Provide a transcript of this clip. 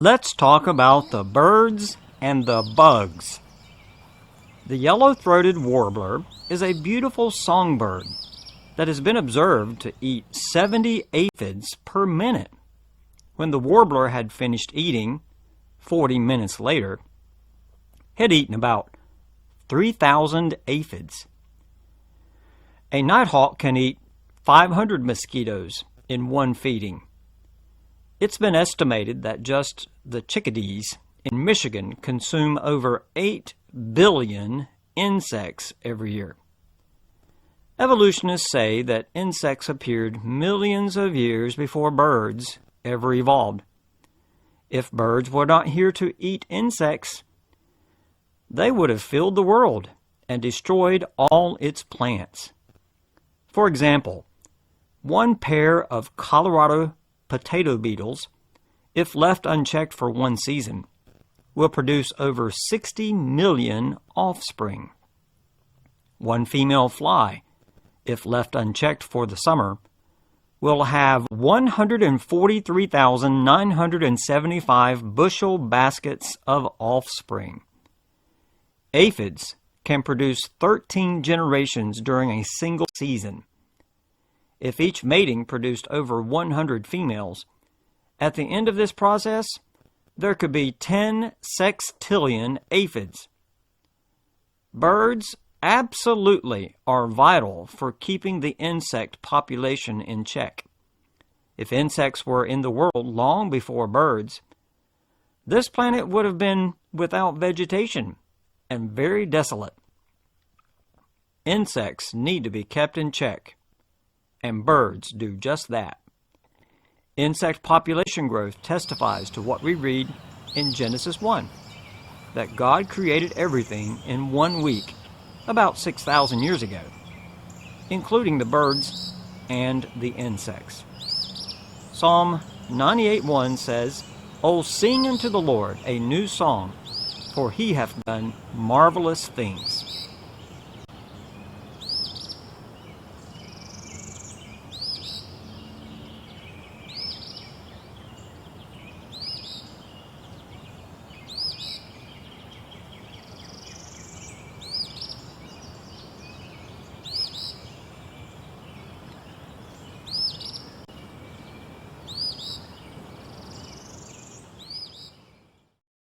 Let's talk about the birds and the bugs. The yellow-throated warbler is a beautiful songbird that has been observed to eat 70 aphids per minute. When the warbler had finished eating, 40 minutes later, had eaten about 3,000 aphids. A nighthawk can eat 500 mosquitoes in one feeding. It's been estimated that just the chickadees in Michigan consume over 8 billion insects every year. Evolutionists say that insects appeared millions of years before birds ever evolved. If birds were not here to eat insects, they would have filled the world and destroyed all its plants. For example, one pair of Colorado potato beetles, if left unchecked for one season, will produce over 60 million offspring. One female fly, if left unchecked for the summer, will have 143,975 bushel baskets of offspring. Aphids can produce 13 generations during a single season. If each mating produced over 100 females, at the end of this process, there could be 10 sextillion aphids. Birds absolutely are vital for keeping the insect population in check. If insects were in the world long before birds, this planet would have been without vegetation and very desolate. Insects need to be kept in check, and birds do just that. Insect population growth testifies to what we read in Genesis 1, that God created everything in 1 week, about 6,000 years ago, including the birds and the insects. Psalm 98:1 says, "O sing unto the Lord a new song, for he hath done marvelous things."